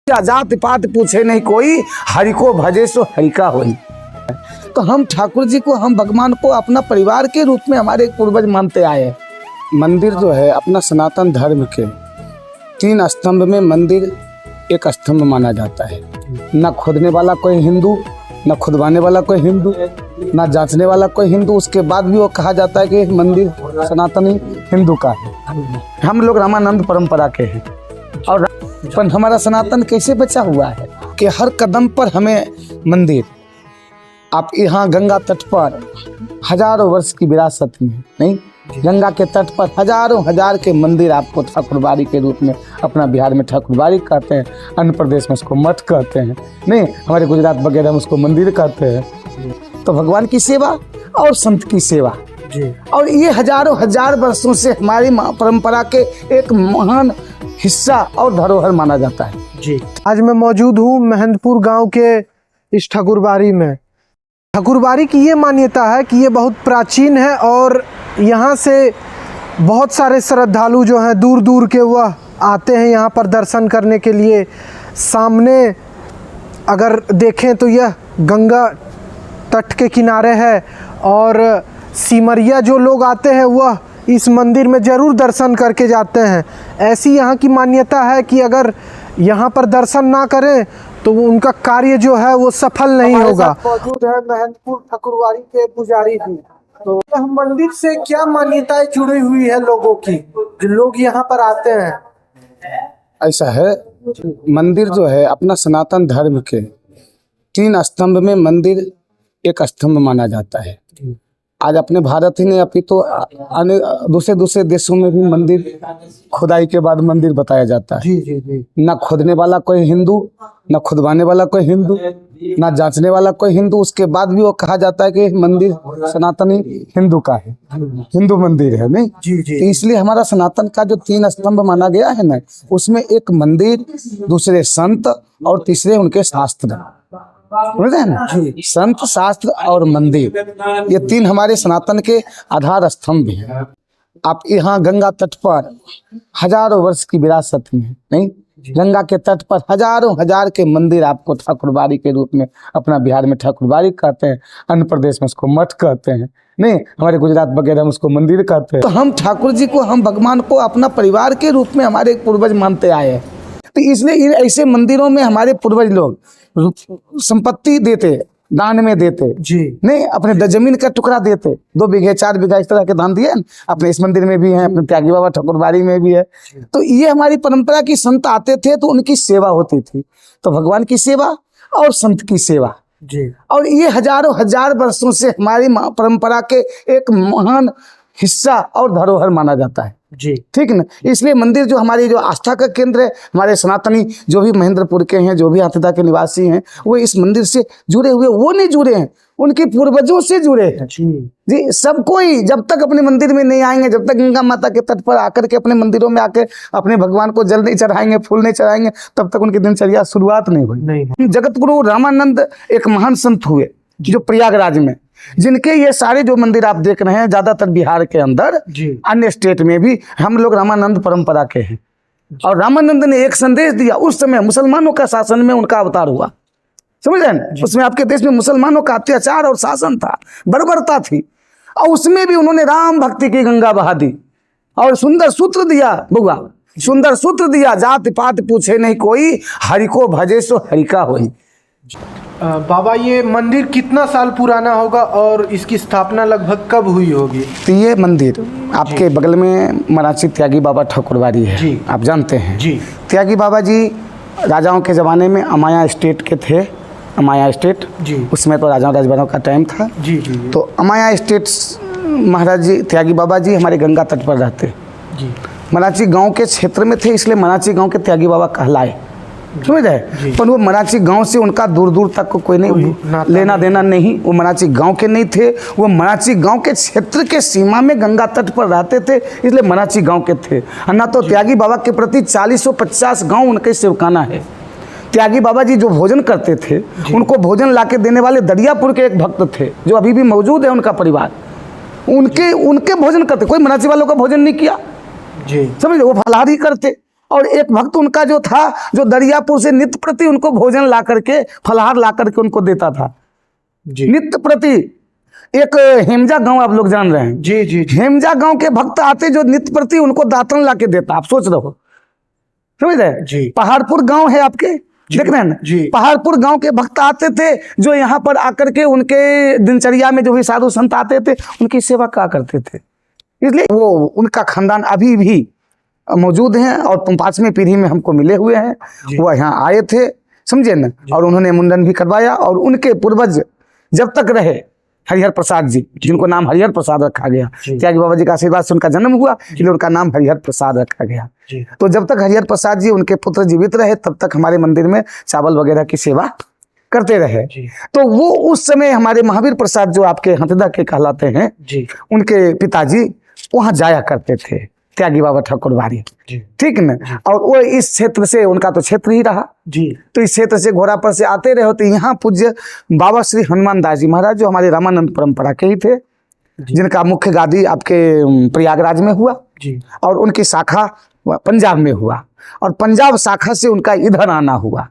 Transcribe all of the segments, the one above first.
जात पात पूछे नहीं कोई, हरि को भजे सो हरि का होई। तो हम ठाकुर जी को, हम भगवान को अपना परिवार के रूप में हमारे पूर्वज मानते आए हैं। मंदिर जो है अपना सनातन धर्म के 3 स्तंभ में मंदिर एक स्तंभ माना जाता है। न खोदने वाला कोई हिंदू, न खुदवाने वाला कोई हिंदू, न जांचने वाला कोई हिंदू। उसके बाद भी वो कहा जाता है कि मंदिर सनातनी हिंदू का है। हम लोग रामानंद परंपरा के हैं और पर हमारा सनातन कैसे बचा हुआ है कि हर कदम पर हमें मंदिर। आप यहाँ गंगा तट पर हजारों वर्ष की विरासत में नहीं, गंगा के तट पर हजारों हजार के मंदिर आपको ठाकुरबाड़ी के रूप में, अपना बिहार में ठाकुरबाड़ी कहते हैं, अन्य प्रदेश में उसको मठ कहते हैं, नहीं हमारे गुजरात वगैरह में उसको मंदिर कहते हैं। तो भगवान की सेवा और संत की सेवा जी। और ये हजारों हजार वर्षों से हमारी परंपरा के एक महान हिस्सा और धरोहर माना जाता है जी। आज मैं मौजूद हूँ महंदपुर गांव के इस ठाकुरबाड़ी में। ठाकुरबाड़ी की ये मान्यता है कि ये बहुत प्राचीन है और यहाँ से बहुत सारे श्रद्धालु जो हैं दूर दूर के वह आते हैं यहाँ पर दर्शन करने के लिए। सामने अगर देखें तो यह गंगा तट के किनारे है और सिमरिया जो लोग आते हैं वह इस मंदिर में ज़रूर दर्शन करके जाते हैं। ऐसी यहाँ की मान्यता है कि अगर यहाँ पर दर्शन ना करें तो उनका कार्य जो है वो सफल नहीं होगा। मौजूद है महंदपुर ठाकुरबाड़ी के पुजारी जी। तो यह मंदिर से क्या मान्यताएं जुड़ी हुई है लोगों की, जो लोग यहाँ पर आते हैं? ऐसा है, मंदिर जो है अपना सनातन धर्म के 3 स्तंभ में मंदिर एक स्तंभ माना जाता है। आज अपने भारत ही नहीं, अभी तो अन्य दूसरे देशों में भी मंदिर खुदाई के बाद मंदिर बताया जाता है। जी जी जी। न खोदने वाला कोई हिंदू, न खुदवाने वाला कोई हिंदू, न जांचने वाला कोई हिंदू। उसके बाद भी वो कहा जाता है कि मंदिर सनातनी हिंदू का है, हिंदू मंदिर है नहीं जी जी। तो इसलिए हमारा सनातन का जो 3 स्तंभ माना गया है ना, उसमें एक मंदिर, दूसरे संत और तीसरे उनके शास्त्र, समझ रहे हैं ना जी। संत, शास्त्र और मंदिर, ये 3 हमारे सनातन के आधार स्तंभ हैं। आप यहाँ गंगा तट पर हजारों वर्ष की विरासत में नहीं, गंगा के तट पर हजारों हजार के मंदिर आपको ठाकुरबाड़ी के रूप में, अपना बिहार में ठाकुरबाड़ी कहते हैं, अन्य प्रदेश में उसको मठ कहते हैं, नहीं हमारे गुजरात वगैरह में उसको मंदिर कहते हैं। तो हम ठाकुर जी को, हम भगवान को अपना परिवार के रूप में हमारे पूर्वज मानते आए हैं। तो इसलिए ऐसे मंदिरों में हमारे पूर्वज लोग संपत्ति देते, दान में देते जी, नहीं अपने जमीन का टुकड़ा देते, 2 बीघे 4 बीघा इस तरह के दान दिए। अपने इस मंदिर में भी है, अपने त्यागी बाबा ठाकुरबाड़ी में भी है। तो ये हमारी परंपरा की, संत आते थे तो उनकी सेवा होती थी। तो भगवान की सेवा और संत की सेवा जी। और ये हजारों हजार वर्षों से हमारी परंपरा के एक महान हिस्सा और धरोहर माना जाता है जी। ठीक ना। इसलिए मंदिर जो हमारी जो आस्था का केंद्र है, हमारे सनातनी जो भी महेंद्रपुर के हैं, जो भी हाथीदा के निवासी हैं, वो इस मंदिर से जुड़े हुए, वो नहीं जुड़े हैं, उनके पूर्वजों से जुड़े हैं जी। सब कोई जब तक अपने मंदिर में नहीं आएंगे, जब तक गंगा माता के तट पर आकर के अपने मंदिरों में आकर अपने भगवान को जल नहीं चढ़ाएंगे, फूल नहीं चढ़ाएंगे, तब तक उनकी दिनचर्या शुरुआत नहीं हुई। जगत गुरु रामानंद एक महान संत हुए जो प्रयागराज में, जिनके ये सारे जो मंदिर आप देख रहे हैं ज्यादातर बिहार के अंदर, अन्य स्टेट में भी हम लोग रामानंद परंपरा के हैं। और रामानंद ने एक संदेश दिया, उस समय मुसलमानों का शासन में उनका अवतार हुआ, समझ रहे हैं। उसमें आपके देश में मुसलमानों का अत्याचार और शासन था, बर्बरता थी, और उसमें भी उन्होंने राम भक्ति की गंगा बहा दी और सुंदर सूत्र दिया, बुआ सुंदर सूत्र दिया, जात पात पूछे नहीं कोई, हरि को भजे सो हरि का होई। बाबा ये मंदिर कितना साल पुराना होगा और इसकी स्थापना लगभग कब हुई होगी? तो ये मंदिर आपके बगल में मराठी त्यागी बाबा ठाकुरबाड़ी है जी। आप जानते हैं जी। त्यागी बाबा जी राजाओं के ज़माने में अमाया स्टेट के थे, अमाया स्टेट जी। उसमें तो राजाओं राजभरों का टाइम था जी जी। तो अमाया स्टेट महाराज जी त्यागी बाबा जी हमारे गंगा तट पर रहते जी। मराठी गाँव के क्षेत्र में थे, इसलिए मराठी गाँव के त्यागी बाबा कहलाए, समझ रहे। पर वो मराठी गांव से उनका दूर दूर तक को कोई नहीं लेना देना नहीं, वो मराठी गांव के नहीं थे, वो मराठी गांव के क्षेत्र के सीमा में गंगा तट पर रहते थे, इसलिए मराठी गांव के थे। ना तो त्यागी बाबा के प्रति 40-50 गांव उनके सेवकाना है। त्यागी बाबा जी जो भोजन करते थे, उनको भोजन लाके देने वाले दरियापुर के एक भक्त थे जो अभी भी मौजूद है, उनका परिवार, उनके भोजन करते, कोई मराठी वालों का भोजन नहीं किया जी, समझ, वो फलाहारी करते। और एक भक्त उनका जो था, जो दरियापुर से नित्य प्रति उनको भोजन ला करके, फलहार ला करके उनको देता था जी नित्य प्रति। एक हेमजा गांव आप लोग जान रहे हैं, जी जी जी हेमजा गांव के भक्त आते जो नित्य प्रति उनको दातन ला के देता। आप सोच रहे हो, समझ रहे? जी पहाड़पुर गांव है आपके, देख रहे हैं ना? जी। पहाड़पुर गांव के भक्त आते थे जो यहाँ पर आकर के उनके दिनचर्या में जो भी साधु संत आते थे उनकी सेवा क्या करते थे। इसलिए वो उनका खानदान अभी भी मौजूद हैं और 5वीं पीढ़ी में हमको मिले हुए हैं। वो यहाँ आए थे, समझे ना, और उन्होंने मुंडन भी करवाया। और उनके पूर्वज जब तक रहे, हरिहर प्रसाद जी, जिनको नाम हरिहर प्रसाद रखा गया, त्यागी बाबा जी का आशीर्वाद से उनका जन्म हुआ, इसलिए उनका नाम हरिहर प्रसाद रखा गया। तो जब तक हरिहर प्रसाद जी उनके पुत्र जीवित रहे तब तक हमारे मंदिर में चावल वगैरह की सेवा करते रहे। तो वो उस समय हमारे महावीर प्रसाद जो आपके हथिदा के कहलाते हैं, उनके पिताजी वहां जाया करते थे, त्यागी बाबा ठाकुरबाड़ी, ठीक न। और वो इस क्षेत्र से, उनका तो क्षेत्र ही रहा जी, तो इस क्षेत्र से घोड़ा पर से आते रहे। तो यहाँ पूज्य बाबा श्री हनुमान दास जी महाराज जो हमारे रामानंद परंपरा के ही थे, जिनका मुख्य गादी आपके प्रयागराज में हुआ जी, और उनकी शाखा पंजाब में हुआ, और पंजाब शाखा से उनका इधर आना हुआ।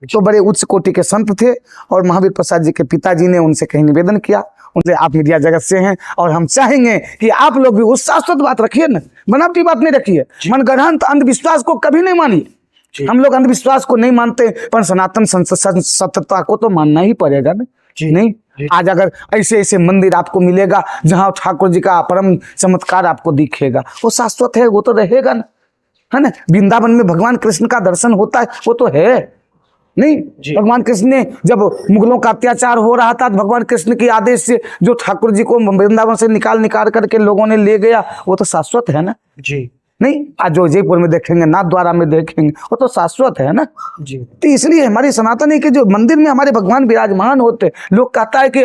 तो बड़े उच्च कोटि के संत थे। और महावीर प्रसाद जी के पिताजी ने उनसे कहीं निवेदन किया, उनसे आप मीडिया जगत से हैं और हम चाहेंगे कि आप लोग भी उस शाश्वत बात रखिए ना, बनावटी बात नहीं रखिए, मनगढ़ंत अंधविश्वास को कभी नहीं मानिए। हम लोग अंधविश्वास को नहीं मानते, पर सनातन सत्यता को तो मानना ही पड़ेगा ना। नहीं, आज अगर ऐसे ऐसे मंदिर आपको मिलेगा जहाँ ठाकुर जी का परम चमत्कार आपको दिखेगा, वो शाश्वत है, वो तो रहेगा ना, है ना। वृंदावन में भगवान कृष्ण का दर्शन होता है, वो तो है नहीं। भगवान कृष्ण ने जब मुगलों का अत्याचार हो रहा था, भगवान कृष्ण के आदेश से जो ठाकुर जी को वृंदावन से निकाल करके लोगों ने ले गया, वो तो शाश्वत है ना जी। नहीं, आज जो जयपुर में देखेंगे, नाथ द्वारा में देखेंगे, वो तो शाश्वत है ना जी। तो इसलिए हमारी सनातनी के जो मंदिर में हमारे भगवान विराजमान होते, लोग कहता है कि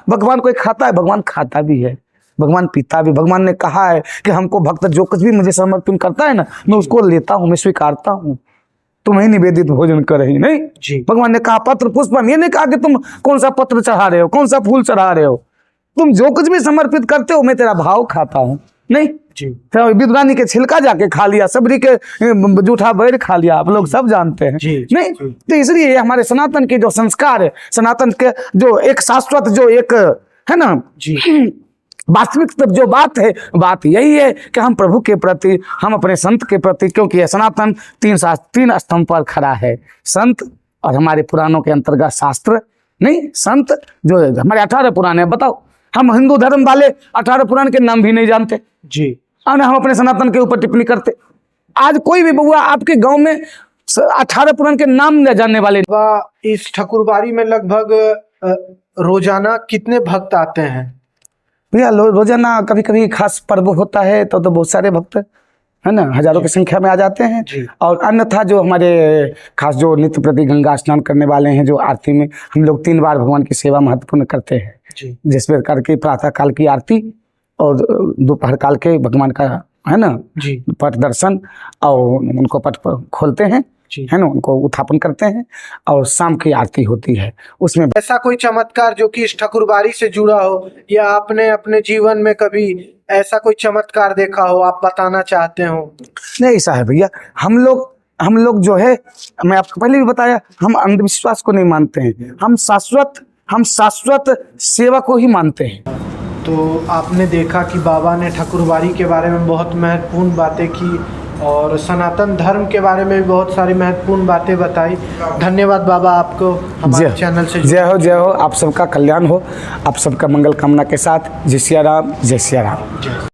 भगवान कोई खाता है, भगवान खाता भी है, भगवान पीता भी। भगवान ने कहा है कि हमको भक्त जो कुछ भी मुझे समर्पण करता है ना, मैं उसको लेता हूँ, मैं स्वीकारता हूँ, तुम्हें निवेदित भोजन करे। नहीं जी, भगवान ने कहा पत्र पुष्पम, ये नहीं कहा कि तुम कौन सा पत्र चढ़ा रहे हो, कौन सा फूल चढ़ा रहे हो, तुम जो कुछ भी समर्पित करते हो मैं तेरा भाव खाता हूँ। नहीं जी, तो विद्वानी के छिलका जाके खा लिया, सबरी के जूठा बैर खा लिया, आप लोग सब जानते हैं जी, नहीं जी। तो इसलिए हमारे सनातन के जो संस्कार है, सनातन के जो एक शाश्वत जो एक है ना जी, वास्तविक जो बात है, बात यही है कि हम प्रभु के प्रति, हम अपने संत के प्रति, क्योंकि यह सनातन तीन स्तंभ पर खड़ा है, संत और हमारे पुराणों के अंतर्गत शास्त्र। नहीं, संत जो हमारे 18 पुराण है, बताओ हम हिंदू धर्म वाले 18 पुराण के नाम भी नहीं जानते जी, और हम अपने सनातन के ऊपर टिप्पणी करते। आज कोई भी बउआ आपके गांव में 18 पुराण के नाम न जानने वाले। इस ठाकुरबाड़ी में लगभग रोजाना कितने भक्त आते हैं भैया? रोजाना कभी कभी खास पर्व होता है तो बहुत सारे भक्त है ना, हजारों की संख्या में आ जाते हैं। और अन्यथा जो हमारे खास जो नित्य प्रति गंगा स्नान करने वाले हैं, जो आरती में हम लोग 3 बार भगवान की सेवा महत्वपूर्ण करते हैं, जिस प्रकार की प्रातः काल की आरती और दोपहर काल के भगवान का है ना पट दर्शन, और उनको पट खोलते हैं है ना, उनको उत्थापन करते हैं, और शाम की आरती होती है। उसमें ऐसा कोई चमत्कार जो कि इस ठाकुरबाड़ी से जुड़ा हो, या आपने अपने जीवन में कभी ऐसा कोई चमत्कार देखा हो, आप बताना चाहते हो? नहीं, ऐसा है भैया, हम लोग जो है, मैं आपको पहले भी बताया, हम अंधविश्वास को नहीं मानते हैं, हम शाश्वत सेवा को ही मानते हैं। तो आपने देखा कि बाबा ने ठाकुरबाड़ी के बारे में बहुत महत्वपूर्ण बातें की और सनातन धर्म के बारे में भी बहुत सारी महत्वपूर्ण बातें बताई। धन्यवाद बाबा आपको हमारे चैनल से। जय हो, आप सबका कल्याण हो, आप सबका मंगल कामना के साथ। जय सिया राम, जय सिया राम।